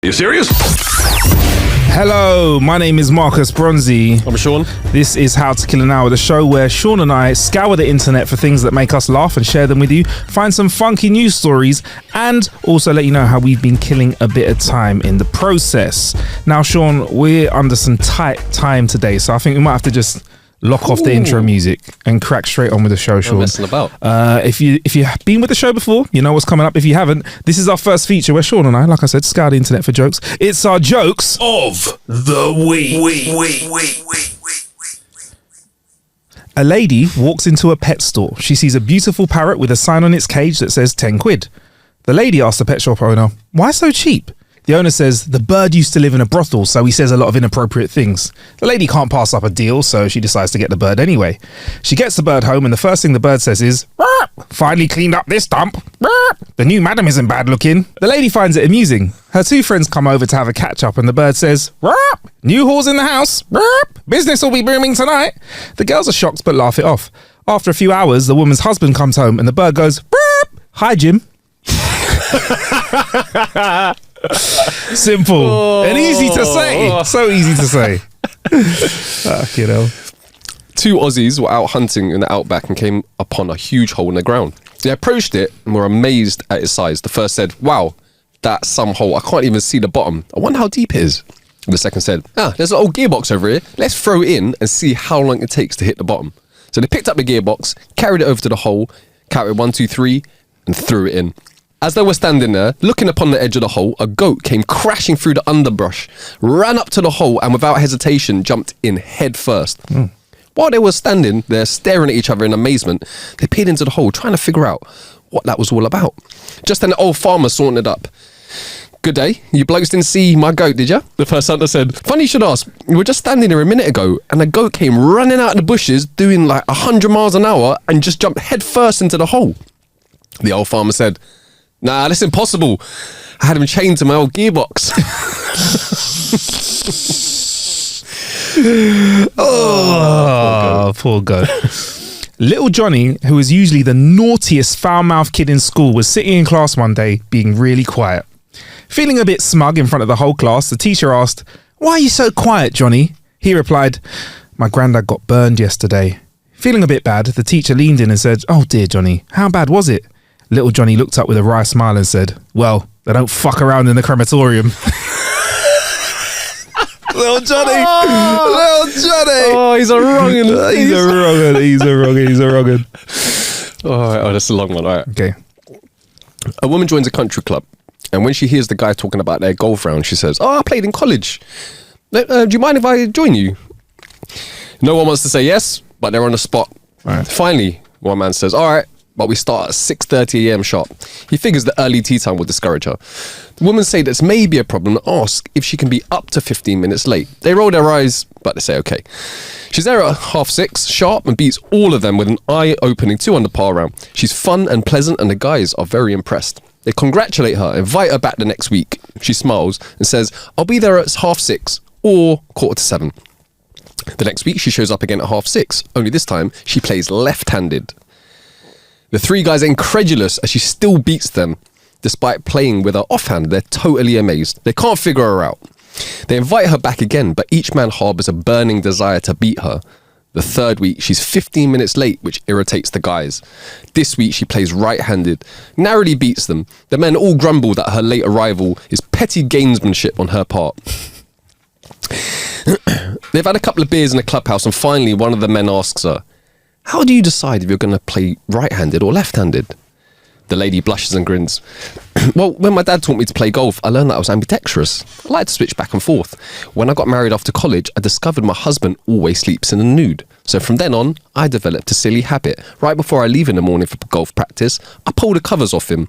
You serious? Hello, my name is Marcus Bronzy. I'm Sean. This is How to Kill an Hour, the show where Sean and I scour the internet for things that make us laugh and share them with you, find some funky news stories, and also let you know how we've been killing a bit of time in the process. Now, Sean, we're under some tight time today, so I think we might have to just lock off the intro music and crack straight on with the show, Sean. I'm messing about. If you've been with the show before, you know what's coming up. If you haven't, this is our first feature where Sean and I, like I said, scour the internet for jokes. It's our jokes Of the week. A lady walks into a pet store. She sees a beautiful parrot with a sign on its cage that says 10 quid. The lady asks the pet shop owner, "Why so cheap?" The owner says the bird used to live in a brothel, so he says a lot of inappropriate things. The lady can't pass up a deal, so she decides to get the bird anyway. She gets the bird home, and the first thing the bird says is, "Finally cleaned up this dump. The new madam isn't bad looking." The lady finds it amusing. Her two friends come over to have a catch up, and the bird says, "New whores in the house. Business will be booming tonight." The girls are shocked but laugh it off. After a few hours, the woman's husband comes home, and the bird goes, "Hi, Jim." Simple and easy to say. So easy to say. You know. Two Aussies were out hunting in the outback and came upon a huge hole in the ground. They approached it and were amazed at its size. The first said, "Wow, that's some hole. I can't even see the bottom. I wonder how deep it is." The second said, "There's an old gearbox over here. Let's throw it in and see how long it takes to hit the bottom." So they picked up the gearbox, carried it over to the hole, counted 1, 2, 3, and threw it in. As they were standing there, looking upon the edge of the hole, a goat came crashing through the underbrush, ran up to the hole, and without hesitation, jumped in head first. While they were standing there staring at each other in amazement, they peered into the hole, trying to figure out what that was all about. Just then, the old farmer sauntered up. "Good day. You blokes didn't see my goat, did you?" The first hunter said, "Funny you should ask. We were just standing there a minute ago, and a goat came running out of the bushes, doing like 100 miles an hour, and just jumped head first into the hole." The old farmer said, "Nah, that's impossible. I had him chained to my old gearbox." Oh, poor goat. Little Johnny, who was usually the naughtiest, foul-mouthed kid in school, was sitting in class one day, being really quiet. Feeling a bit smug in front of the whole class, the teacher asked, "Why are you so quiet, Johnny?" He replied, "My granddad got burned yesterday." Feeling a bit bad, the teacher leaned in and said, "Oh dear, Johnny, how bad was it?" Little Johnny looked up with a wry smile and said, "Well, they don't fuck around in the crematorium." Little Johnny! Little Johnny! Oh, he's a wrong'un. He's a wrong'un. He's a wrong'un. He's a wrong'un. Oh, that's a long one. All right. Okay. A woman joins a country club, and when she hears the guy talking about their golf round, she says, "Oh, I played in college. Do you mind if I join you?" No one wants to say yes, but they're on the spot. Right. Finally, one man says, "All right, but we start at 6:30 a.m. sharp." He figures the early tea time will discourage her. The women say that's maybe a problem and ask if she can be up to 15 minutes late. They roll their eyes, but they say okay. She's there at 6:30 sharp and beats all of them with an eye-opening 2 under par round. She's fun and pleasant, and the guys are very impressed. They congratulate her, invite her back the next week. She smiles and says, "I'll be there at 6:30 or 7:15. The next week, she shows up again at 6:30, only this time she plays left-handed. The three guys are incredulous as she still beats them. Despite playing with her offhand, they're totally amazed. They can't figure her out. They invite her back again, but each man harbours a burning desire to beat her. The third week, she's 15 minutes late, which irritates the guys. This week, she plays right-handed, narrowly beats them. The men all grumble that her late arrival is petty gamesmanship on her part. They've had a couple of beers in the clubhouse, and finally one of the men asks her, "How do you decide if you're going to play right-handed or left-handed?" The lady blushes and grins. "Well, when my dad taught me to play golf, I learned that I was ambidextrous. I like to switch back and forth. When I got married after college, I discovered my husband always sleeps in the nude. So from then on, I developed a silly habit. Right before I leave in the morning for golf practice, I pull the covers off him.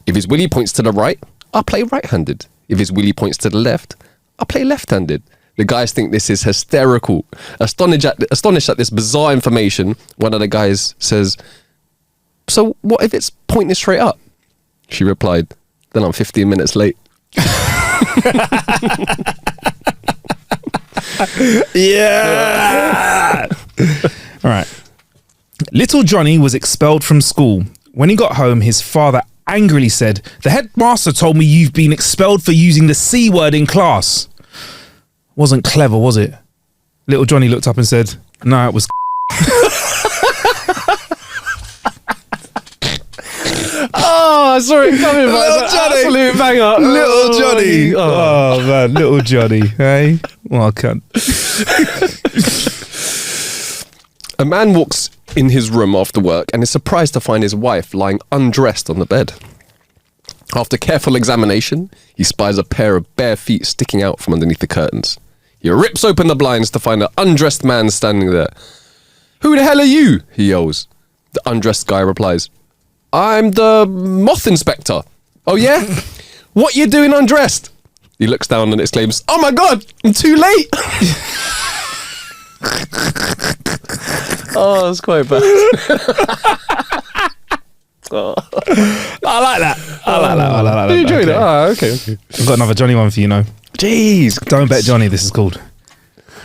If his willy points to the right, I play right-handed. If his willy points to the left, I play left-handed." The guys think this is hysterical. Astonished at this bizarre information, one of the guys says, "So what if it's pointing straight up?" She replied, "Then I'm 15 minutes late." Yeah! All right. Little Johnny was expelled from school. When he got home, his father angrily said, "The headmaster told me you've been expelled for using the C word in class." Wasn't clever, was it? Little Johnny looked up and said, "No, it was." Oh, I saw it coming, but Little it's an Johnny. absolute banger. Little Johnny. Oh. Oh, man, little Johnny. Hey, well, I can't. A man walks in his room after work and is surprised to find his wife lying undressed on the bed. After careful examination, he spies a pair of bare feet sticking out from underneath the curtains. He rips open the blinds to find an undressed man standing there. "Who the hell are you?" he yells. The undressed guy replies, "I'm the moth inspector." "Oh yeah? What you doing undressed?" He looks down and exclaims, "Oh my god, I'm too late." Oh, that's quite bad. I like that. I like that. You enjoyed Okay. it? Oh, okay. I've got another Johnny one for you, know. Jeez. Don't Bet Johnny, this is called.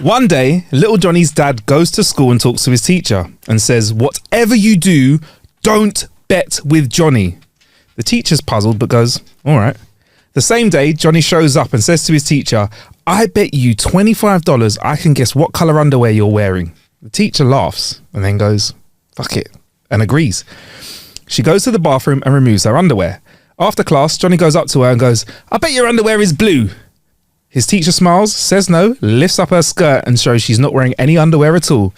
One day, little Johnny's dad goes to school and talks to his teacher and says, "Whatever you do, don't bet with Johnny." The teacher's puzzled but goes, "All right." The same day, Johnny shows up and says to his teacher, "I bet you $25 I can guess what colour underwear you're wearing." The teacher laughs and then goes, "Fuck it," and agrees. She goes to the bathroom and removes her underwear. After class, Johnny goes up to her and goes, "I bet your underwear is blue." His teacher smiles, says no, lifts up her skirt and shows she's not wearing any underwear at all.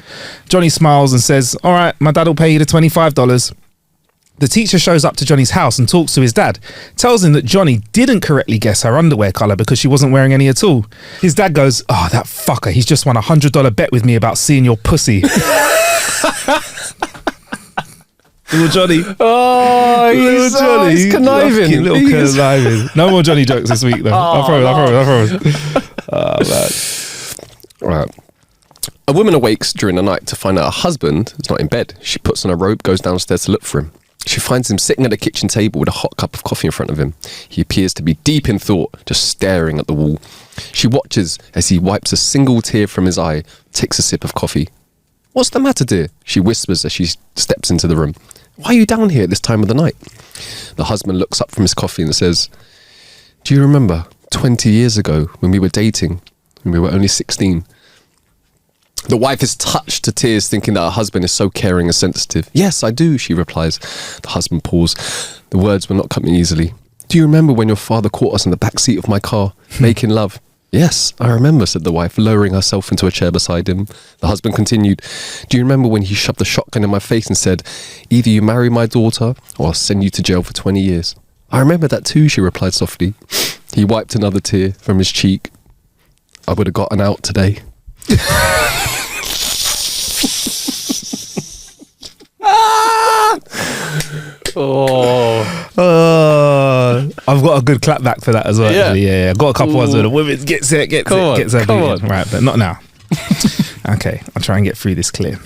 Johnny smiles and says, "All right, my dad will pay you the $25. The teacher shows up to Johnny's house and talks to his dad, tells him that Johnny didn't correctly guess her underwear colour because she wasn't wearing any at all. His dad goes, "Oh, that fucker, he's just won a $100 bet with me about seeing your pussy." Little Johnny. Oh, he's conniving. Fucking little conniving. No more Johnny jokes this week, though. I promise. Oh, man. Right. A woman awakes during the night to find that her husband is not in bed. She puts on a robe, goes downstairs to look for him. She finds him sitting at a kitchen table with a hot cup of coffee in front of him. He appears to be deep in thought, just staring at the wall. She watches as he wipes a single tear from his eye, takes a sip of coffee. "What's the matter, dear?" she whispers as she steps into the room. "Why are you down here at this time of the night?" The husband looks up from his coffee and says, "Do you remember 20 years ago when we were dating, when we were only 16? The wife is touched to tears, thinking that her husband is so caring and sensitive. "Yes, I do," she replies. The husband pauses. The words were not coming easily. "Do you remember when your father caught us in the back seat of my car, making love?" "Yes, I remember," said the wife, lowering herself into a chair beside him. The husband continued, "Do you remember when he shoved a shotgun in my face and said, 'Either you marry my daughter or I'll send you to jail for 20 years. "I remember that too," she replied softly. He wiped another tear from his cheek. "I would have gotten out today." I've got a good clap back for that as well. Yeah. Actually. Yeah. I've got a couple ones where the women gets her on. Right, but not now. Okay, I'll try and get through this clear.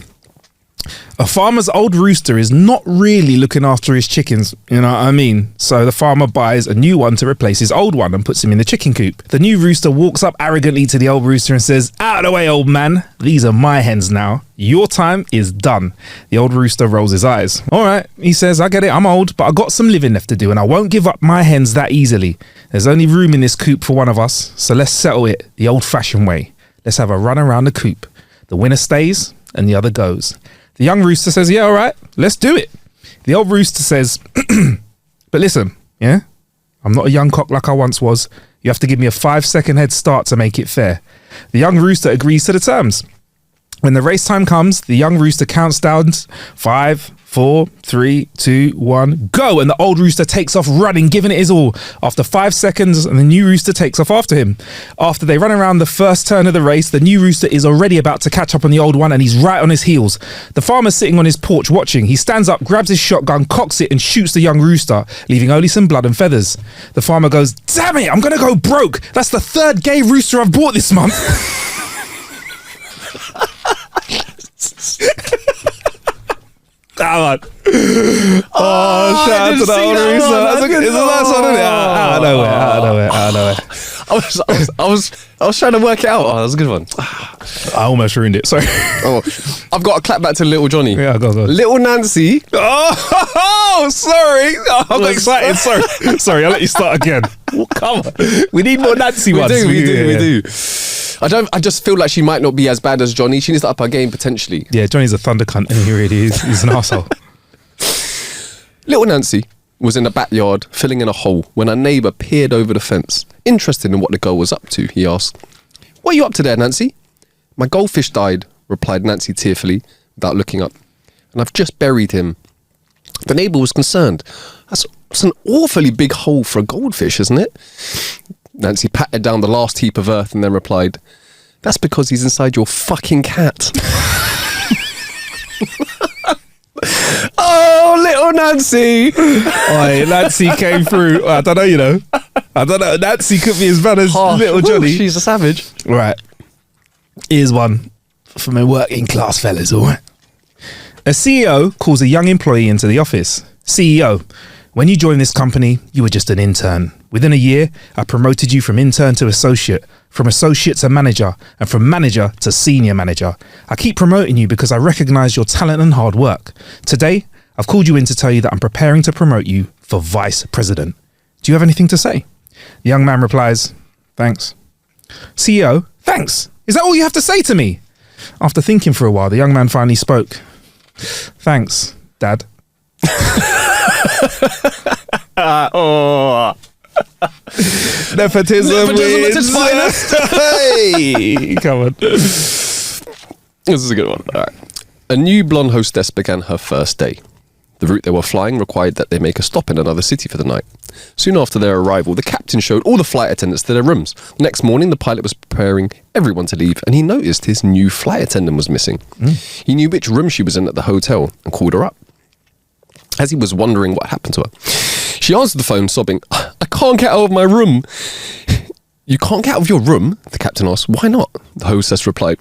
A farmer's old rooster is not really looking after his chickens, you know what I mean? So the farmer buys a new one to replace his old one and puts him in the chicken coop. The new rooster walks up arrogantly to the old rooster and says, "Out of the way, old man. These are my hens now. Your time is done." The old rooster rolls his eyes. "All right," he says, "I get it. I'm old, but I got some living left to do and I won't give up my hens that easily. There's only room in this coop for one of us, so let's settle it the old-fashioned way. Let's have a run around the coop. The winner stays and the other goes." The young rooster says, "Yeah, all right, let's do it." The old rooster says, "But listen, yeah, I'm not a young cock like I once was. You have to give me a 5-second head start to make it fair." The young rooster agrees to the terms. When the race time comes, the young rooster counts down 5, 4, 3, 2, 1, go. And the old rooster takes off running, giving it his all. After 5 seconds, and the new rooster takes off after him. After they run around the first turn of the race, the new rooster is already about to catch up on the old one and he's right on his heels. The farmer's sitting on his porch watching. He stands up, grabs his shotgun, cocks it and shoots the young rooster, leaving only some blood and feathers. The farmer goes, "Damn it, I'm going to go broke. That's the third gay rooster I've bought this month." Come on. Oh, shout out to the old rooster. That's a good, it's a nice one, isn't it? Out of nowhere. I was trying to work it out. Oh, that was a good one. I almost ruined it. Sorry. Oh, I've got a clap back to Little Johnny. Yeah, go. Little Nancy. Oh, Oh, sorry. Oh, I'm excited. Sorry, I'll let you start again. Come on. We need more Nancy ones. We do. I just feel like she might not be as bad as Johnny. She needs to up her game potentially. Yeah, Johnny's a thunder cunt, and he really is. He's an arsehole. Little Nancy was in the backyard filling in a hole when a neighbour peered over the fence. Interested in what the girl was up to, he asked, "What are you up to there, Nancy?" "My goldfish died," replied Nancy tearfully without looking up, "and I've just buried him." The neighbour was concerned. That's an awfully big hole for a goldfish, isn't it? Nancy patted down the last heap of earth and then replied, "That's because he's inside your fucking cat." Oh, little Nancy. Oi, Nancy came through. I don't know, I don't know. Nancy could be as bad as little Johnny. She's a savage. Right. Here's one for my working class fellas, all right? A CEO calls a young employee into the office. CEO, when you joined this company, you were just an intern. Within a year, I promoted you from intern to associate, from associate to manager, and from manager to senior manager. I keep promoting you because I recognize your talent and hard work. Today, I've called you in to tell you that I'm preparing to promote you for vice president. Do you have anything to say? The young man replies, "Thanks." CEO, "Thanks? Is that all you have to say to me?" After thinking for a while, the young man finally spoke. "Thanks, Dad." Nepotism at its wins. finest. Hey, come on. This is a good one. All right. A new blonde hostess began her first day. The route they were flying required that they make a stop in another city for the night. Soon after their arrival, the captain showed all the flight attendants to their rooms. The next morning, the pilot was preparing everyone to leave, and he noticed his new flight attendant was missing. He knew which room she was in at the hotel and called her up. As he was wondering what happened to her, she answered the phone sobbing, "I can't get out of my room." "You can't get out of your room?" the captain asked. "Why not?" the hostess replied.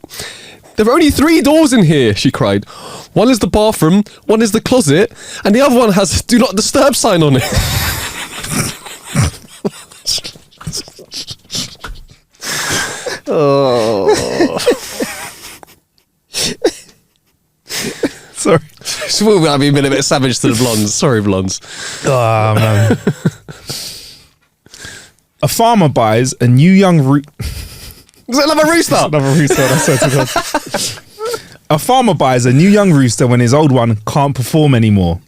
"There are only 3 doors in here," she cried. "One is the bathroom, one is the closet, and the other one has "Do Not Disturb" sign on it." Oh. Sorry. I've been a bit savage to the blondes. Sorry, blondes. Oh, man. A farmer buys a new young Is it another rooster? Another rooster, I swear to God. A farmer buys a new young rooster when his old one can't perform anymore.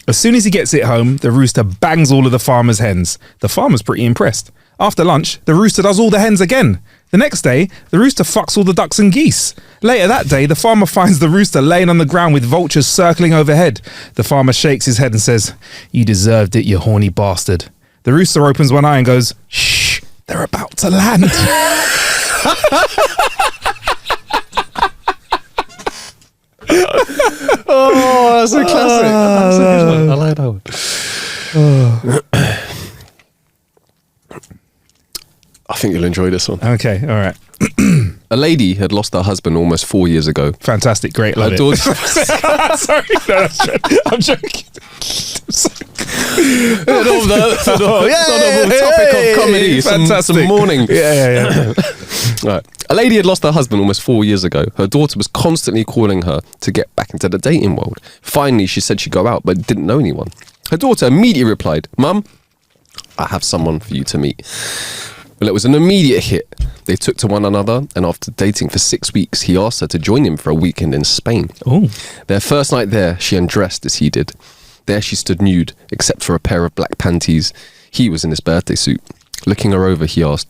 As soon as he gets it home, the rooster bangs all of the farmer's hens. The farmer's pretty impressed. After lunch, the rooster does all the hens again. The next day, the rooster fucks all the ducks and geese. Later that day, the farmer finds the rooster laying on the ground with vultures circling overhead. The farmer shakes his head and says, "You deserved it, you horny bastard." The rooster opens one eye and goes, "Shh, they're about to land." Oh, that's a classic. That's a good one. I like that one. I think you'll enjoy this one. Okay, all right. A lady had lost her husband almost 4 years ago. Fantastic, great, love Her it. daughter- Sorry, no, that's true. I'm joking. Topic of comedy. Fantastic. Some morning. Yeah. Right. A lady had lost her husband almost 4 years ago. Her daughter was constantly calling her to get back into the dating world. Finally, she said she'd go out, but didn't know anyone. Her daughter immediately replied, "Mum, I have someone for you to meet." Well, it was an immediate hit. They took to one another, and after dating for 6 weeks, he asked her to join him for a weekend in Spain. Oh. Their first night there, she undressed as he did. There she stood nude, except for a pair of black panties. He was in his birthday suit. Looking her over, he asked,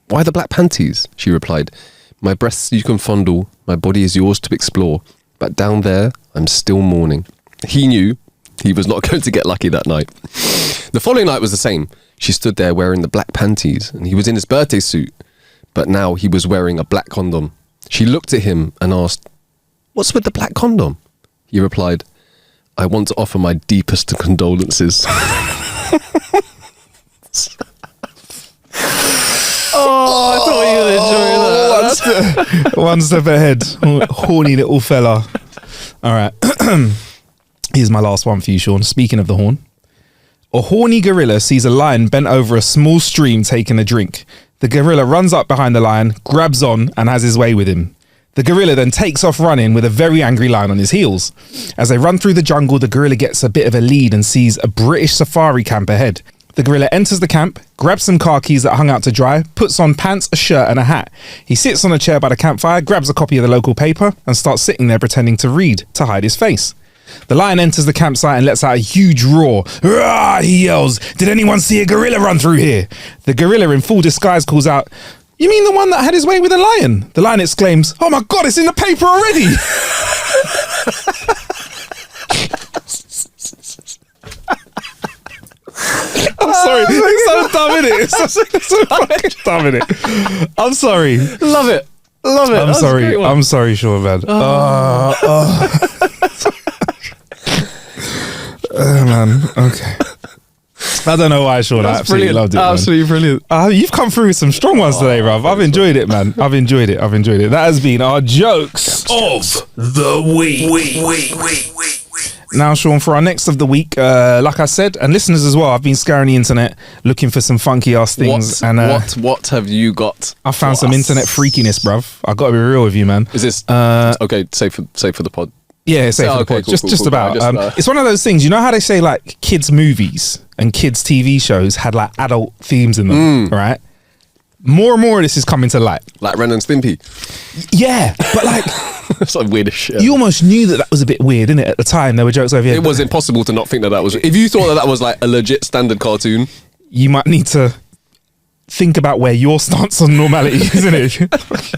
"Why the black panties?" She replied, "My breasts you can fondle, my body is yours to explore, but down there, I'm still mourning." He knew he was not going to get lucky that night. The following night was the same. She stood there wearing the black panties, and he was in his birthday suit, but now he was wearing a black condom. She looked at him and asked, "What's with the black condom?" He replied, "I want to offer my deepest condolences." Oh, I thought you'd enjoy that. One step ahead. Horny little fella. All right. Here's my last one for you, Sean. Speaking of the horn. A horny gorilla sees a lion bent over a small stream taking a drink. The gorilla runs up behind the lion, grabs on, and has his way with him. The gorilla then takes off running with a very angry lion on his heels. As they run through the jungle, the gorilla gets a bit of a lead and sees a British safari camp ahead. The gorilla enters the camp, grabs some car keys that hung out to dry, puts on pants, a shirt and a hat. He sits on a chair by the campfire, grabs a copy of the local paper and starts sitting there pretending to read to hide his face. The lion enters the campsite and lets out a huge roar. "Rah!" he yells. "Did anyone see a gorilla run through here?" The gorilla in full disguise calls out, "You mean the one that had his way with the lion?" The lion exclaims, "Oh my God, it's in the paper already." I'm sorry. It's so dumb, innit? It's so fucking dumb, innit? I'm sorry. Love it. Love it. I'm sorry. I'm sorry, Sean, man. Man. Okay. I don't know why, Sean. I absolutely loved it. Man. Absolutely brilliant. You've come through with some strong ones today, bruv. I've enjoyed it, man. I've enjoyed it. That has been our jokes of the week. Now, Sean, for our next of the week, like I said, and listeners as well, I've been scouring the internet looking for some funky ass things. What have you got? I found some internet freakiness, bruv. I got to be real with you, man. Is this okay? Say for the pod. Yeah, safe for the pod. Just about. It's one of those things. You know how they say like kids' movies and kids' TV shows had like adult themes in them, right? More and more of this is coming to light. Like Ren and Stimpy. Yeah, but like it's like weird as shit. You almost knew that was a bit weird, innit? At the time, there were jokes over here. It was impossible to not think that was. If you thought that was like a legit standard cartoon, you might need to think about where your stance on normality is, isn't it?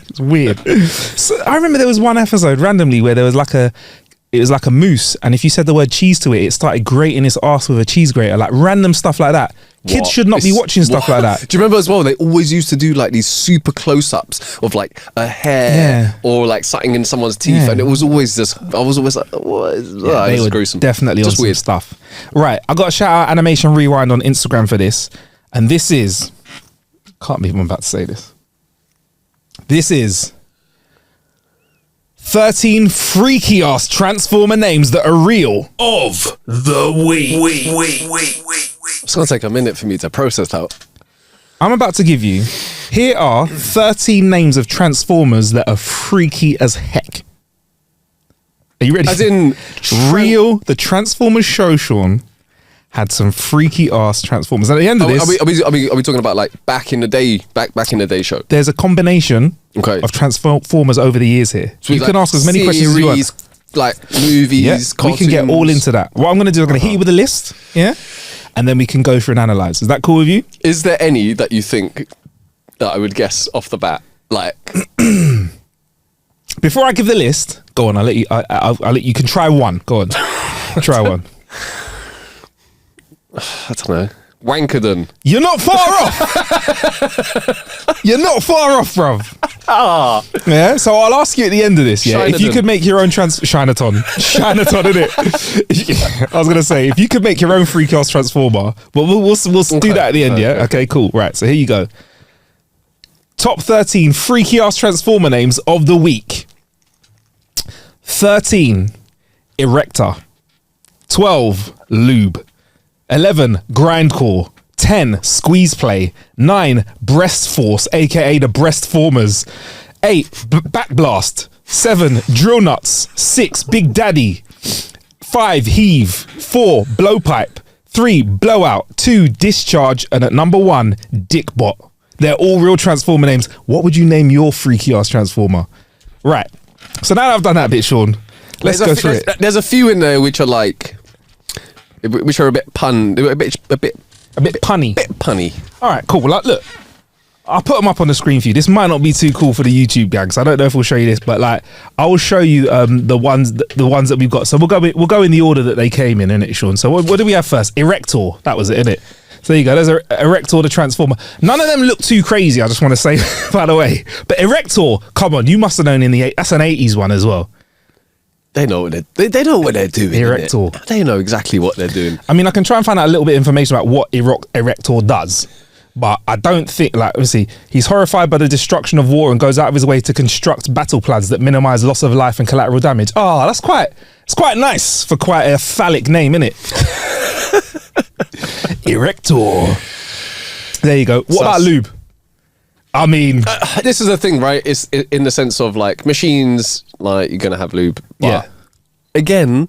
It's weird. So I remember there was one episode randomly where there was like it was like a moose, and if you said the word cheese to it, it started grating its arse with a cheese grater, like random stuff like that. Kids should not be watching stuff like that. Do you remember as well? They always used to do like these super close-ups of like a hair or like something in someone's teeth, and it was always just. I was always like, "What is that?" They were gruesome. Definitely just on weird stuff. Right, I got to shout out Animation Rewind on Instagram for this, and this is. Can't believe I'm about to say this. This is 13 freaky ass Transformer names that are real of the week. It's going to take a minute for me to process that. I'm about to give you, here are 13 names of Transformers that are freaky as heck. Are you ready? As in real, the Transformers show, Sean, had some freaky ass Transformers. At the end of this, are we talking about like back in the day show? There's a combination of Transformers over the years here. So you can ask as many questions as you want. Like movies, cartoons. We can get all into that. What I'm going to do, I'm going to hit you with a list, and then we can go through and analyze. Is that cool with you? Is there any that you think that I would guess off the bat? Like, before I give the list, go on. I'll let you. I'll let you can try one. Go on, try one. I don't know. Wankerden. You're not far off. You're not far off, bruv. Yeah, so I'll ask you at the end of this, if you could make your own Chinatown, innit? I was going to say, if you could make your own freak ass Transformer, but we'll do that at the end, yeah? Okay, cool. Right, so here you go. Top 13 freaky ass Transformer names of the week. 13, Erector. 12, Lube. 11, Grindcore. 10, Squeeze Play. 9, Breast Force, aka the Breastformers. 8, Backblast. 7, Drill Nuts. 6, Big Daddy. 5, Heave. 4, Blowpipe. 3, Blowout. 2, Discharge. And at number 1, Dickbot. They're all real Transformer names. What would you name your freaky ass Transformer? Right. So now that I've done that bit, Sean, let's go through it. There's a few in there which are like, which are a bit punny. Bit punny. All right, cool. Well, look, I'll put them up on the screen for you. This might not be too cool for the YouTube gang, so I don't know if we'll show you this, but like I will show you the ones that we've got. So we'll go in the order that they came in, innit, Sean? So what do we have first? Erector. That was it, innit? So there you go. There's Erector the Transformer. None of them look too crazy, I just want to say, by the way. But Erector, come on, you must have known that's an 80s one as well. They know what they know what they're doing. Erector. They know exactly what they're doing. I mean, I can try and find out a little bit of information about what Erector does, but I don't think, like, obviously, he's horrified by the destruction of war and goes out of his way to construct battle plans that minimize loss of life and collateral damage. Oh, it's quite nice for quite a phallic name, innit? Erector. There you go. What about Lube? I mean, This is the thing, right? It's in the sense of like machines, like you're gonna have lube. But Yeah. Again,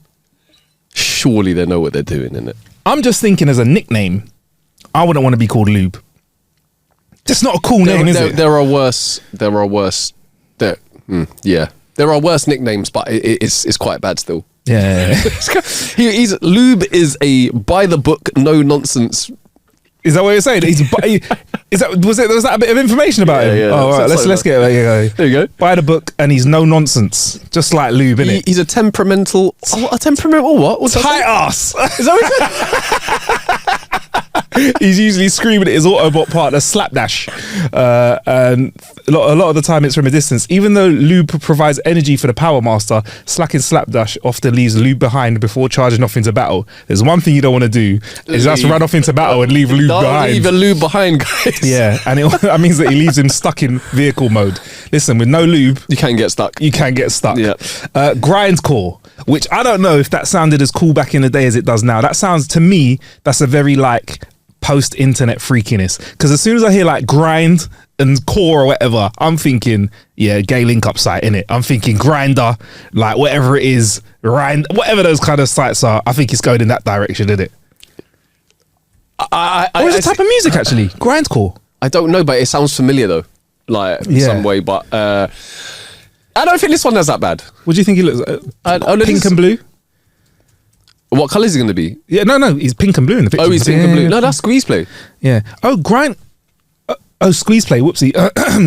surely they know what they're doing, innit? I'm just thinking as a nickname, I wouldn't want to be called Lube. Just not a cool name, is it? There are worse. There are worse. Yeah. There are worse nicknames, but it's quite bad still. Yeah. He's Lube is a by the book, no nonsense. Is that what you're saying? Was that a bit of information about him? Yeah. Oh, all right. Let's get it. There you go. Buy the book, and he's no nonsense, just like Lube, innit? He's a temperamental. A temperamental what? What's that? Tight ass. Is that what he said? He's usually screaming at his Autobot partner Slapdash, and a lot of the time it's from a distance. Even though Lube provides energy for the Power Master, slacking Slapdash often leaves Lube behind before charging off into battle. There's one thing you don't want to do is just run off into battle and leave Lube behind. Leave a Lube behind, guys. Yeah, and that means that he leaves him stuck in vehicle mode. Listen, with no lube, You can get stuck. you can get stuck. Yeah. Grindcore, which I don't know if that sounded as cool back in the day as it does now. That sounds, to me, that's a very like post-internet freakiness. Because as soon as I hear like grind and core or whatever, I'm thinking, yeah, gay link-up site, innit? I'm thinking grinder, like whatever it is, whatever those kind of sites are, I think it's going in that direction, innit? Or is it a type of music, actually? Grindcore. I don't know, but it sounds familiar though, like in Yeah. some way. But I don't think this one is that bad. What do you think he looks like? Pink and blue? What colour is he going to be? Yeah, no, he's pink and blue in the picture. Oh, he's pink and blue. Yeah. No, that's squeeze play. Yeah. Oh, squeeze play. Whoopsie.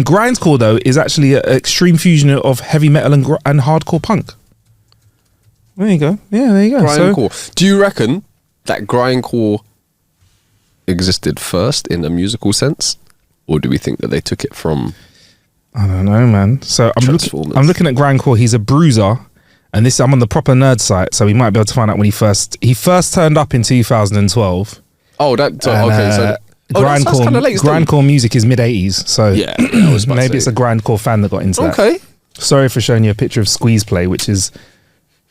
Grindcore though is actually an extreme fusion of heavy metal and hardcore punk. There you go. Yeah, there you go. Grindcore. Do you reckon that grindcore existed first in a musical sense, or do we think that they took it from? I don't know, man. So I'm looking at Grindcore. He's a bruiser, and I'm on the proper nerd site, so we might be able to find out when he first turned up in 2012. Oh, that okay. So Grindcore, kind of late. Grindcore music is mid 80s, so Yeah, I was about to maybe say. it's a Grindcore fan that got into that. Okay. Sorry for showing you a picture of Squeeze Play, which is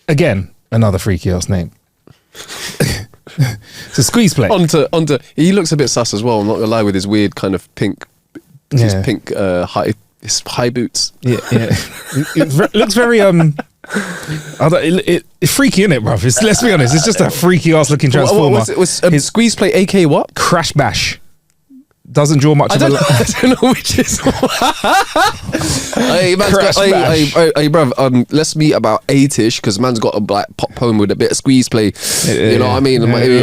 again another freaky ass name. So Squeeze Play. Onto. He looks a bit sus as well. I'm not gonna lie, with his weird kind of pink, his Yeah. pink his high boots. Yeah. It looks very it's freaky, innit, bruv? Let's be honest, it's just a freaky ass looking transformer. Was his squeeze play? AK what? Crash Bash doesn't draw much I of don't, a. I don't know which is. Hey, man's Crash got, bash. hey, bruv, let's meet about 8ish because man's got a black pop home with a bit of squeeze play. You know what I mean? Maybe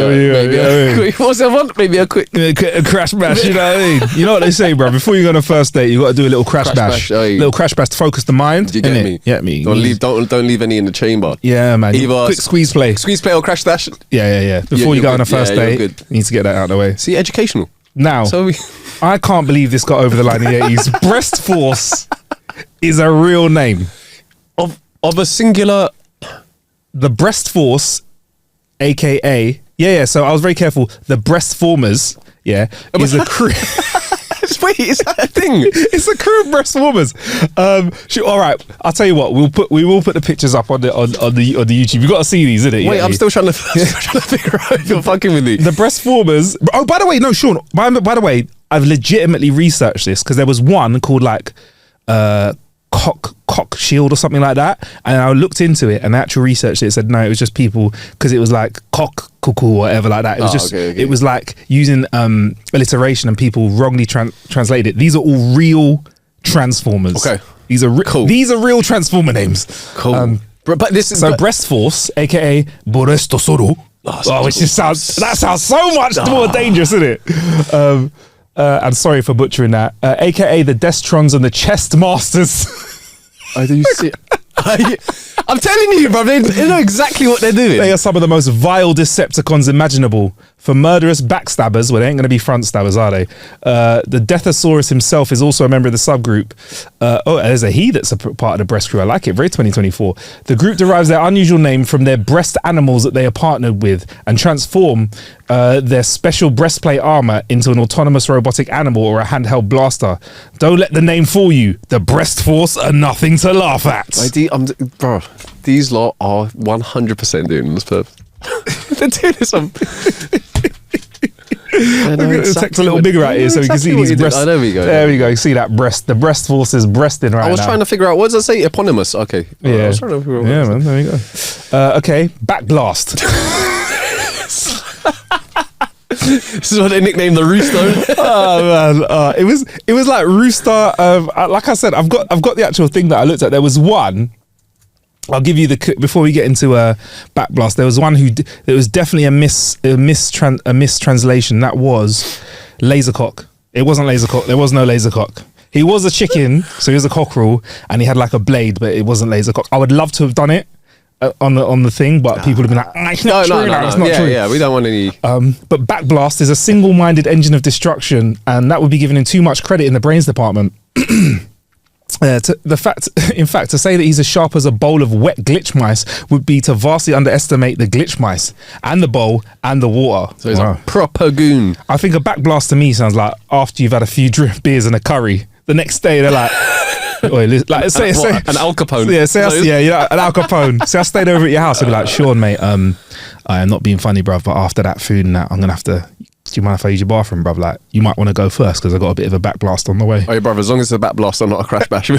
what's that one? Maybe a quick. A crash bash, you know what I mean? You know what they say, bro. Before you go on a first date, you got to do a little crash bash. Little crash bash to focus the mind. You get innit? me? Get me? Don't leave any in the chamber. Yeah, man. Either Quick squeeze play. Squeeze play or crash dash. Yeah. Before you you're go on a good. first Yeah, you're date, good. you need to get that out of the way. See, educational. Now, So I can't believe this got over the line in the 80s. Breast Force is a real name. of a singular. The Breast Force, aka so I was very careful. The Breast Formers, is a crew. Wait, is that a thing? It's a crew of breast warmers. All right, I'll tell you what. We will put the pictures up on the YouTube. You got to see these, isn't it? Wait, Yeah, I'm still trying to figure out if you're fucking with me. the breast formers. Oh, by the way, no, Sean. By the way, I've legitimately researched this because there was one called like cock shield or something like that, and I looked into it, and the actual research it said no, it was just people because it was like cock cuckoo or whatever like that. It was okay. It was like using alliteration, and people wrongly translated it. These are all real transformers. Okay. These are Cool. These are real transformer names. Cool. But this is So Breast Force, aka Borestosoro. Which just sounds so much more dangerous, isn't it? I'm sorry for butchering that. AKA the Destrons and the Chest Masters. Oh, do you see? I'm telling you, bro. They know exactly what they're doing. They are some of the most vile Decepticons imaginable. For murderous backstabbers, well, they ain't going to be front stabbers, are they? The Deathosaurus himself is also a member of the subgroup. There's a he that's a part of the breast crew. I like it. Very 2024. The group derives their unusual name from their breast animals that they are partnered with and transform their special breastplate armor into an autonomous robotic animal or a handheld blaster. Don't let the name fool you. The Breast Force are nothing to laugh at. Bro, these lot are 100% doing this purpose. They're doing this on. I know It takes a little what- bigger I out here know so we can exactly see what these you did. breasts. Oh, there we go. There we go. You see that breast? The breast force is breasting right now. I was trying to figure out, what does it say? Eponymous. Okay. Yeah, I was trying to figure out what yeah, it man. There we go. Okay, back blast. This is what they nicknamed the rooster. Oh man, it was like rooster. Like I said, I've got the actual thing that I looked at. There was one. I'll give you before we get into backblast. There was one there was definitely a mistranslation. That was lasercock. It wasn't lasercock. There was no lasercock. He was a chicken, so he was a cockerel, and he had like a blade, but it wasn't lasercock. I would love to have done it on the thing, but people have been like, it's not true. It's not true. Yeah, we don't want any. But backblast is a single-minded engine of destruction, and that would be given him too much credit in the brains department. In fact, to say that he's as sharp as a bowl of wet glitch mice would be to vastly underestimate the glitch mice and the bowl and the water. So he's a proper goon. I think a backblast to me sounds like after you've had a few beers and a curry. The next day they're like, "Oi, like say an Al Capone. Yeah, an Al Capone. Say I stayed over at your house. I'd be like, Sean, mate, I am not being funny, bruv, but after that food and that, I'm gonna have to. Do you mind if I use your bathroom, bruv? Like, you might want to go first because I got a bit of a backblast on the way. Oh, yeah, brother, as long as it's a backblast and not a crash bash. I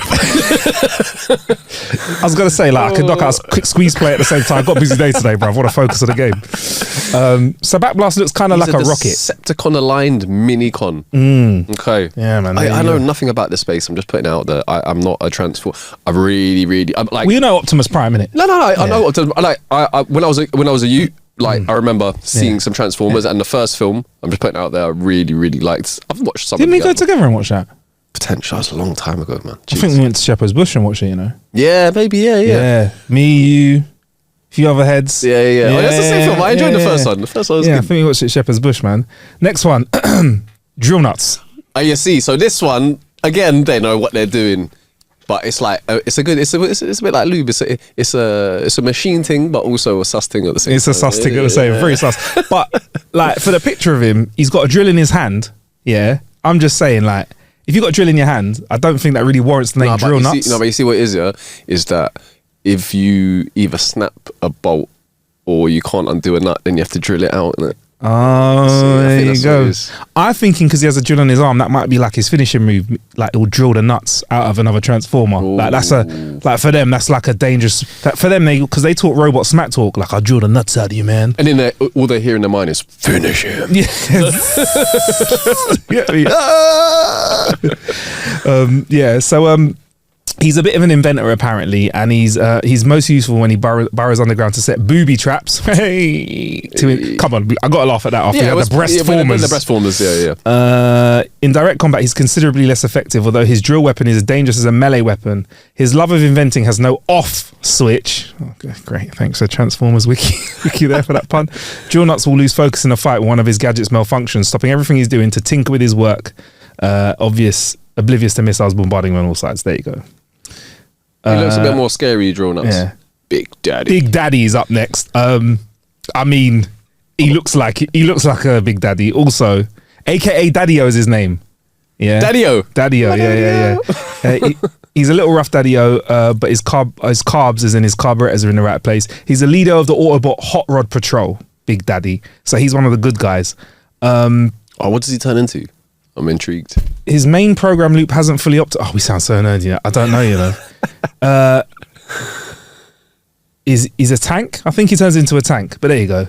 was gonna say, like, I could knock out a quick squeeze play at the same time. I've got a busy day today, bruv. I want to focus on the game. So backblast looks kind of like a rocket. Decepticon aligned minicon. Okay. Yeah, man. I know nothing about this space. I'm just putting it out there. I'm not a transform. I'm like. Well, you know Optimus Prime, innit? No. I know Optimus. When I was a youth. Like I remember seeing some Transformers, and the first film I'm just putting it out there. I really liked. I've watched some. Didn't we go together and watch that? Potential. That was a long time ago, man. I think we went to Shepherd's Bush and watched it. You know. Yeah, maybe. Yeah. Me, you, a few other heads. Yeah. Oh, that's the same film. I enjoyed the first one. The first one was I good. think we watched it at Shepherd's Bush, man. Next one, drill nuts. Oh, you see. So this one again, they know what they're doing. But it's like it's a bit like lube. It's a machine thing, but also a sus thing at the same time. It's a sus thing at the same, very sus. But like for the picture of him, he's got a drill in his hand. Yeah, I'm just saying, like, if you got a drill in your hand, I don't think that really warrants the name drill nuts. But you see what it is, yeah, is that if you either snap a bolt or you can't undo a nut, then you have to drill it out, innit? Oh, there you go. It I'm thinking because he has a drill on his arm, that might be like his finishing move. Like it will drill the nuts out of another transformer. Ooh. Like that's for them, that's like a dangerous. For them, because they talk robot smack talk. Like I'll drill the nuts out of you, man. And then all they hear in their mind is finish him. Yeah. So he's a bit of an inventor apparently, and he's most useful when he burrows underground to set booby traps. Hey, come on, I got to laugh at that. After the breast formers. The breast formers, yeah. In direct combat, he's considerably less effective, although his drill weapon is as dangerous as a melee weapon. His love of inventing has no off switch. Okay, great, thanks for Transformers wiki there for that pun. Drill nuts will lose focus in a fight when one of his gadgets malfunctions, stopping everything he's doing to tinker with his work. Oblivious to missiles bombarding him on all sides. There you go. He looks a bit more scary, drill nuts. Yeah. Big Daddy. Big Daddy is up next. I mean, he looks like a Big Daddy. Also, AKA Daddy-O is his name. Yeah, Daddy-O. Daddy-O. Yeah. He's a little rough Daddy-O, but his carbs, as in his carburetors, are in the right place. He's a leader of the Autobot Hot Rod Patrol. Big Daddy. So he's one of the good guys. What does he turn into? I'm intrigued. His main program loop hasn't fully optimized. Oh, we sound so nerdy. I don't know, you know. He's a tank. I think he turns into a tank. But there you go.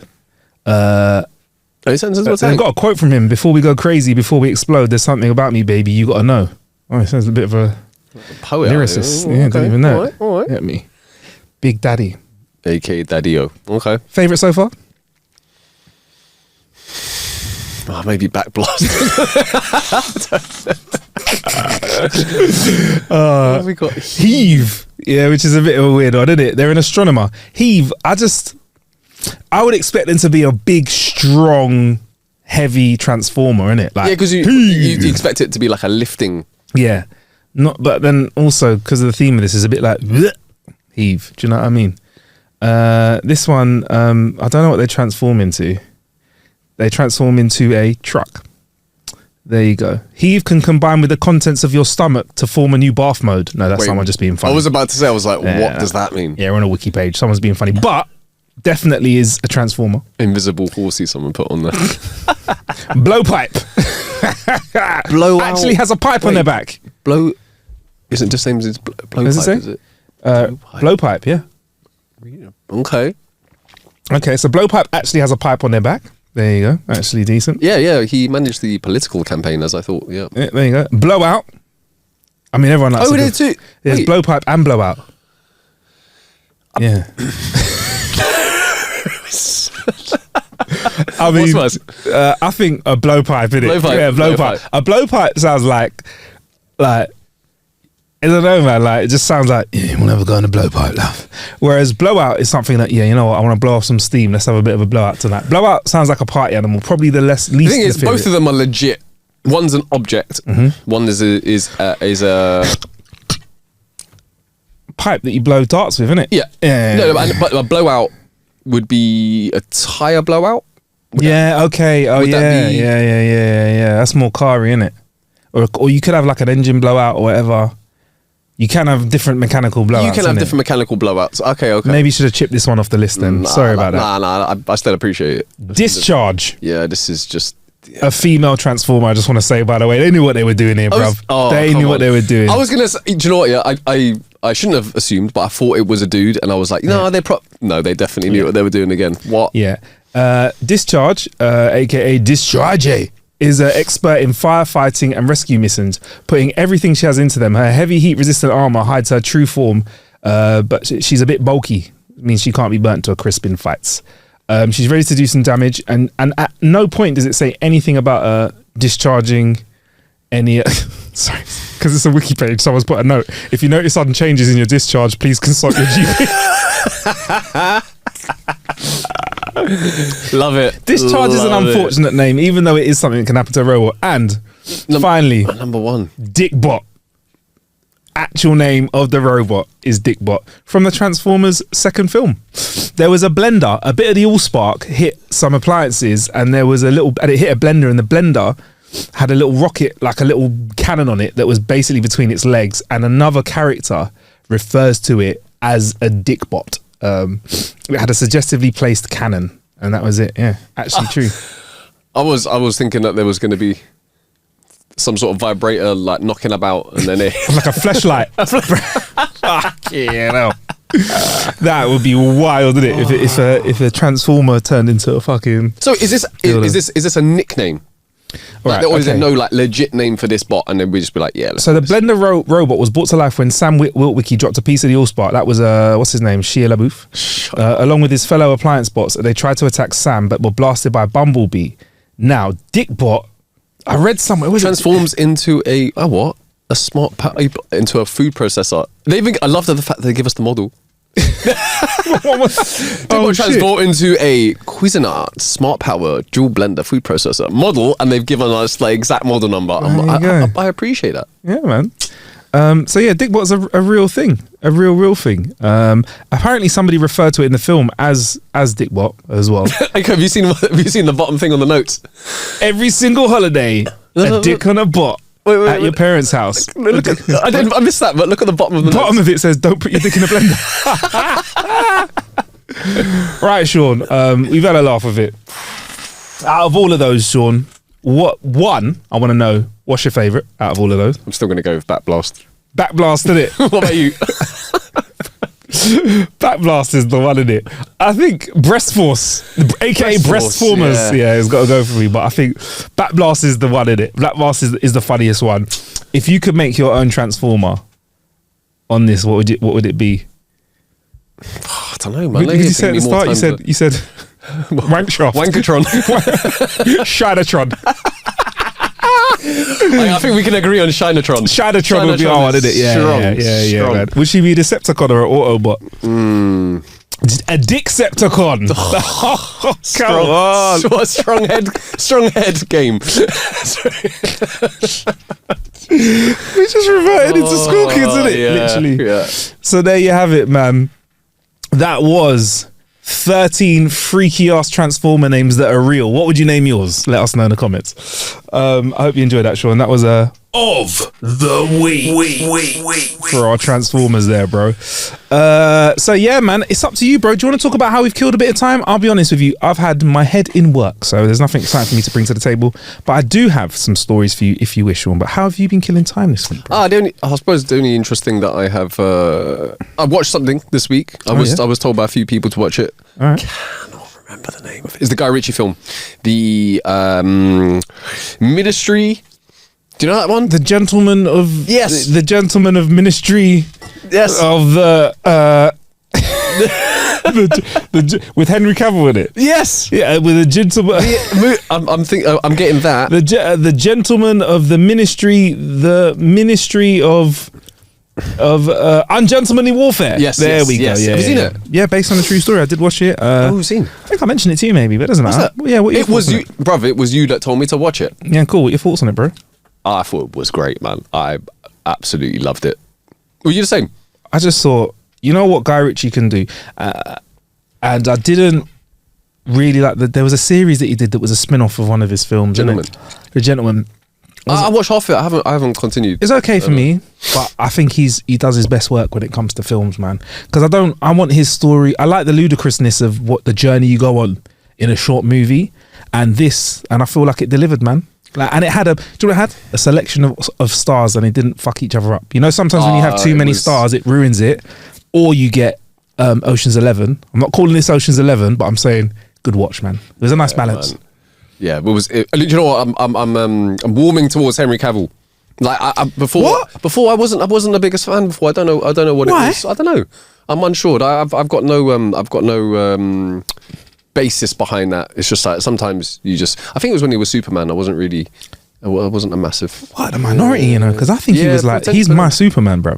He turns into a I've tank. got a quote from him. Before we go crazy, before we explode, there's something about me, baby, you got to know. Oh, he sounds a bit of a poet. lyricist. Okay. Yeah, don't even know. All right. Get me. Big Daddy. AKA Daddy-O. Okay. Favorite so far? Maybe Backblast. We got Heave. Yeah, which is a bit of a weird one, isn't it? They're an astronomer. Heave, I would expect them to be a big, strong, heavy transformer, innit? Like, yeah, because you expect it to be like a lifting. Yeah. But then also, because of the theme of this, is a bit like heave. Do you know what I mean? This one, I don't know what they transform into. They transform into a truck. There you go. Heave can combine with the contents of your stomach to form a new bath mode. No, that's someone just being funny. I was about to say, what does that mean? Yeah, we're on a wiki page. Someone's being funny. But definitely is a transformer. Invisible horsey someone put on there. Blowpipe Blow actually has a pipe on their back. Blow isn't just same as blowpipe, Does it say? is it? Blowpipe, yeah. Okay. Okay, so Blowpipe actually has a pipe on their back. There you go. Actually decent. Yeah. He managed the political campaign, as I thought. Yeah. Yeah, there you go. Blowout. I mean, everyone likes. Oh, a we good- did too. There's Wait. Blowpipe and Blowout. Yeah. I mean, What's worse? I think a blowpipe, innit? Blowpipe, Yeah, blowpipe. blowpipe. A blowpipe sounds like, I don't know, man. Like, it just sounds like, yeah, we'll never go in a blowpipe, love. Whereas blowout is something that, yeah, you know what, I want to blow off some steam. Let's have a bit of a blowout tonight. Blowout sounds like a party animal. Probably the least. The thing is, both of them are legit. One's an object. One is a pipe that you blow darts with, innit? yeah. Yeah. No, but a blowout would be a tire blowout. Yeah. Okay. Oh, would yeah. that be- Yeah. That's more car-y, innit? Or you could have like an engine blowout or whatever. You can have different mechanical blowouts. You can have innit? different mechanical blowouts. Okay. Maybe you should have chipped this one off the list then. Sorry about that. Nah. I still appreciate it. Discharge. Yeah, this is just. A female transformer, I just want to say, by the way. They knew what they were doing here, bruv. They come knew what on. they were doing. I was gonna say, do you know what? Yeah, I shouldn't have assumed, but I thought it was a dude, and I was like, no, they definitely knew what they were doing again. What? Yeah. Discharge, aka Discharge, is an expert in firefighting and rescue missions, putting everything she has into them. Her heavy heat resistant armor hides her true form, but she's a bit bulky. It means she can't be burnt to a crisp in fights. She's ready to do some damage, and at no point does it say anything about discharging any. Sorry, because it's a wiki page. Someone's put a note. If you notice sudden changes in your discharge, please consult your GP. Love it. Discharge is an unfortunate name, even though it is something that can happen to a robot. And finally, Number one. Dickbot. Actual name of the robot is Dickbot from the Transformers second film. There was a blender, a bit of the Allspark hit some appliances, and there was and it hit a blender, and the blender had a little rocket, like a little cannon on it that was basically between its legs, and another character refers to it as a Dickbot. It had a suggestively placed cannon, and that was it. Yeah, actually true. I was thinking that there was going to be some sort of vibrator like knocking about, and then it. Like a fleshlight. Yeah, that would be wild, wouldn't it? If a transformer turned into a fucking. So is this a nickname? Right, Or is there okay. no like legit name for this bot, and then we just be like, yeah. Let's So the do this. Blender robot was brought to life when Sam Witwicky dropped a piece of the Allspark. That was what's his name, Shia LaBeouf, along with his fellow appliance bots. They tried to attack Sam, but were blasted by Bumblebee. Now Dickbot, I read somewhere, was it? transforms into a what? A smart into a food processor. I love the fact that they give us the model. Oh, shit. Transport into a Cuisinart Smart Power Dual Blender Food Processor model, and they've given us like exact model number. There you go. I appreciate that. Yeah, man. So yeah, Dickbot's a real thing, a real thing. Apparently, somebody referred to it in the film as Dickbot as well. Like, have you seen the bottom thing on the notes? Every single holiday, a dick on a bot at your parents' house. Look at, I missed that, but look at the bottom of the Bottom notes. of it says, "Don't put your dick in a blender." Right, Sean. We've had a laugh with it. Out of all of those, Sean, what one? I want to know. What's your favourite out of all of those? I'm still going to go with Backblast. Backblast, isn't it? What about you? Backblast is the one, isn't it? I think Breast Force, aka Breast Breast Force, Formers, yeah. it's got to go for me. But I think Backblast is the one, isn't it? Backblast is the funniest one. If you could make your own Transformer on this, what would it be? I don't know, man. Because you said at the start, you said Wankshaft. Wankatron. Shinatron. I think we can agree on Shinatron. Shinatron would be our one, isn't it? Yeah, strong. man. Would she be a Decepticon or an Autobot? A Dickcepticon. Oh, come on. What a strong head game. We just reverted into school kids, isn't it? Yeah, Literally. yeah. So there you have it, man. That was 13 freaky ass Transformer names that are real. What would you name yours? Let us know in the comments. I hope you enjoyed that, Sean. That was of the week. For our Transformers there, bro. So yeah, man, it's up to you, bro. Do you want to talk about how we've killed a bit of time? I'll be honest with you, I've had my head in work, so there's nothing exciting for me to bring to the table. But I do have some stories for you if you wish, Sean. But how have you been killing time this week, bro? I suppose the only interesting that I have, I watched something this week. I was told by a few people to watch it. All right. Cannot remember the name of it. It's the Guy Ritchie film, the Ministry. Do you know that one? The Gentleman of Yes. the Gentleman of Ministry. Yes. Of the with Henry Cavill in it. Yes. Yeah, with a gentleman. I'm getting that. The Gentleman of the Ministry of Ungentlemanly Warfare. Yes, there yes, we go. yes. Yeah, Have you seen yeah. it? Yeah, based on a true story. I did watch it. We've seen. I think I mentioned it to you, maybe, but it doesn't matter. That? Yeah, what are your It was thoughts on you, bruv. It was you that told me to watch it. Yeah, cool. What are your thoughts on it, bro? I thought it was great, man. I absolutely loved it. Were you the same? I just thought, you know what Guy Ritchie can do, and I didn't really like that. There was a series that he did that was a spin-off of one of his films. Gentleman. The Gentleman. I watched half of it. I haven't continued. It's okay for me, but I think he does his best work when it comes to films, man. Because I want his story. I like the ludicrousness of what the journey you go on in a short movie, and I feel like it delivered, man. Like, and it had do you know what it had? A selection of stars, and they didn't fuck each other up. You know, sometimes when you have too many stars, it ruins it. Or you get Ocean's 11. I'm not calling this Ocean's 11, but I'm saying good watch, man. There's a nice balance. Man. Yeah, you know what? I'm warming towards Henry Cavill. Like before I wasn't the biggest fan. Before I don't know what Why? it was. I don't know. I'm unsure. I've got no basis behind that. It's just like sometimes I think it was when he was Superman. I wasn't a massive. What, the minority, you know? Because I think he was like, he's my Superman, bro.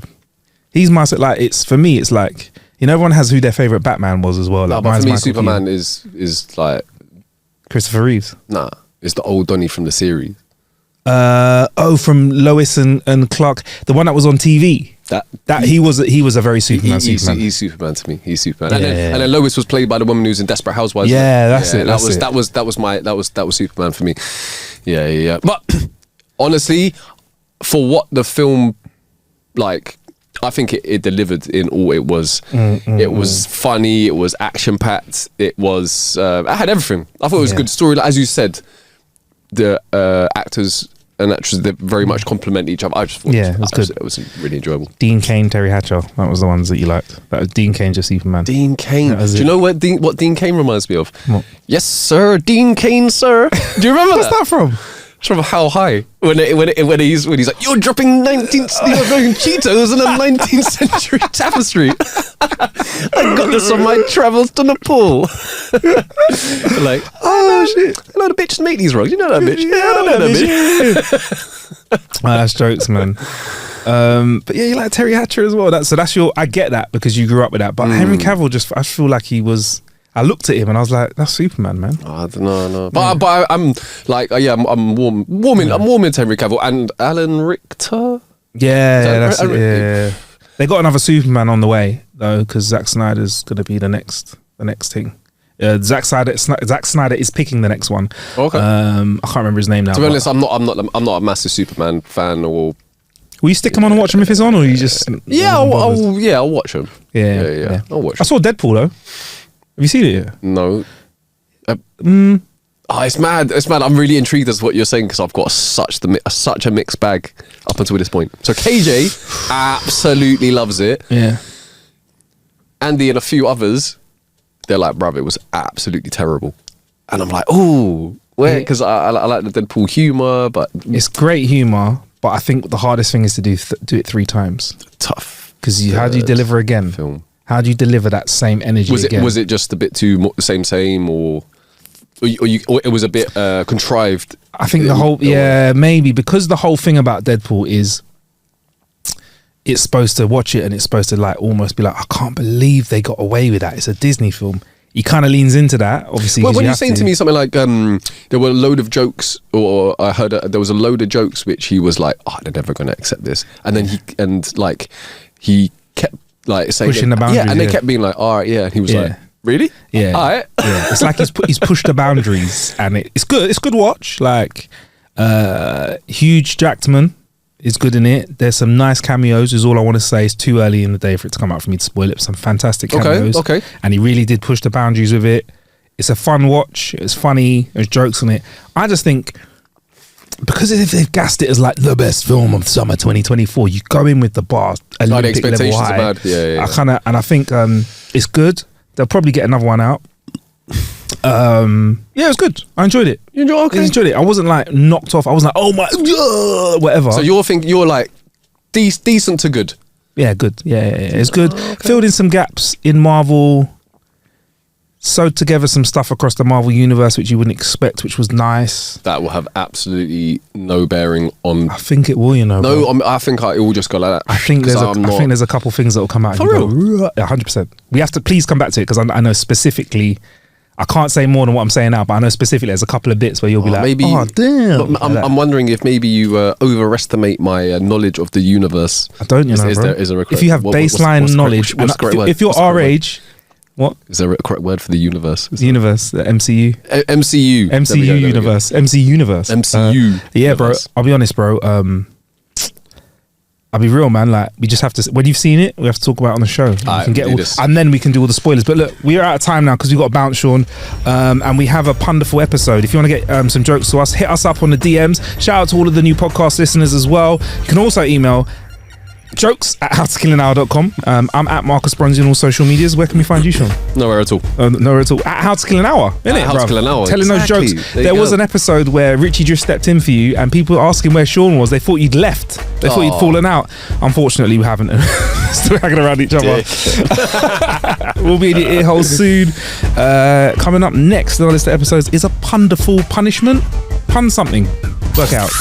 He's my, like, for me, it's like, you know, everyone has who their favourite Batman was as well. Like, No, but for me, Michael Superman Keaton. is like, Christopher Reeves. nah, it's the old Donnie from the series. From Lois and Clark, the one that was on TV. That He was a very Superman. Superman. He's Superman to me. He's Superman. Yeah. And then Lois was played by the woman who's in Desperate Housewives. Yeah, that's it. That was Superman for me. Yeah. But honestly, for what the film, like, I think it delivered in all it was. It was funny. It was action packed. It was. I had everything. I thought it was a good story. Like, as you said, the actors and actresses, they very much complement each other. I just thought it was good. It was really enjoyable. Dean Cain, Terry Hatcher. That was the ones that you liked. That was Dean Cain, just Superman. Dean Cain. That was Do it. you know what Dean Cain reminds me of? What? Yes, sir. Dean Cain, sir. Do you remember What's that from? It's from How High when he's like, you're dropping Cheetos in a 19th century tapestry. I got this on my travels to Nepal. Like, oh shit! I know the bitch make these wrongs. You know that bitch. Yeah, I know that bitch. That's jokes, man. But yeah, you like Terry Hatcher as well. That's your. I get that because you grew up with that. But Henry Cavill, I feel like he was. I looked at him and I was like, "That's Superman, man." I don't know, no. But I'm like, I'm warming to Henry Cavill and Alan Richter. That's it. Yeah. They got another Superman on the way though, because Zack Snyder's gonna be the next thing. Zack Snyder is picking the next one. Okay. I can't remember his name now. To be honest, I'm not a massive Superman fan. Or will you stick him on and watch him if it's on, or you just? I'll watch him. Yeah. I'll watch I him. saw Deadpool though. Have you seen it yet? No. It's mad. It's mad. I'm really intrigued as to what you're saying because I've got such a mixed bag up until this point. So KJ absolutely loves it. Yeah. Andy and a few others, they're like, bruv, it was absolutely terrible. And I'm like, oh, where? Because I like the Deadpool humor, but It's great humor, but I think the hardest thing is to do it 3 times. tough. Because how do you deliver again? Film. How do you deliver that same energy again? Was it just a bit too same, or it was a bit contrived? I think maybe because the whole thing about Deadpool is it's supposed to watch it and it's supposed to like almost be like, I can't believe they got away with that. It's a Disney film. He kind of leans into that, obviously. Well, when you're saying to me something like there were a load of jokes, or I heard there was a load of jokes which he was like, they're never going to accept this, and then he kept like saying pushing the boundaries, and they kept being like, all right, and he was like, really, yeah, all right. Yeah. It's like he's pushed the boundaries, and it's good. It's good watch. Like Hugh Jackman is good in it. There's some nice cameos, is all I want to say. It's too early in the day for it to come out for me to spoil it. Some fantastic cameos. Okay. And he really did push the boundaries with it. It's a fun watch. It's funny. There's jokes on it. I just think, because if they've gassed it as like the best film of summer 2024, you go in with the bar Olympic the expectations level high. are bad. Yeah. I think it's good. They'll probably get another one out. Yeah, it was good. I enjoyed it. You enjoy? Okay. I enjoyed it. I wasn't like knocked off. I wasn't like, oh my, whatever. So you're like decent to good. Yeah, good. Yeah. It's good. Filled in some gaps in Marvel. Sewed together some stuff across the Marvel universe which you wouldn't expect, which was nice. That will have absolutely no bearing on. I think it will, you know. No, bro. I think it will just go like that. I think there's a couple things that will come out. For real? 100%. We have to please come back to it because I know specifically. I can't say more than what I'm saying now, but I know specifically there's a couple of bits where you'll be like, maybe, oh damn. But I'm wondering if maybe you overestimate my knowledge of the universe. I don't, you know, bro. Is there a correct, if you have baseline knowledge, what's the correct word? If you're our age, what? Is there a correct word for the universe? The universe, the MCU. MCU. MCU universe. MC universe. MCU. Yeah, bro. universe. I'll be honest, bro. I'll be real, man. Like, we just have to. When you've seen it, we have to talk about it on the show. And then we can do all the spoilers. But look, we are out of time now because we've got to bounce, Sean. And we have a wonderful episode. If you want to get some jokes to us, hit us up on the DMs. Shout out to all of the new podcast listeners as well. You can also email jokes@howtokillanhour.com. I'm at Marcus Bronzy on all social medias. Where can we find you, Sean? Nowhere at all. Nowhere at all. At How to Kill an Hour, innit, How bro? to Kill an Hour. Telling Exactly. those jokes. There Was an episode where Richie just stepped in for you and people were asking where Sean was. They thought you'd left. They thought you'd fallen out. Unfortunately, we haven't. Still hanging around each other. We'll be in your ear holes soon. Coming up next on our list of episodes is a punderful punishment. Pun something. Work out.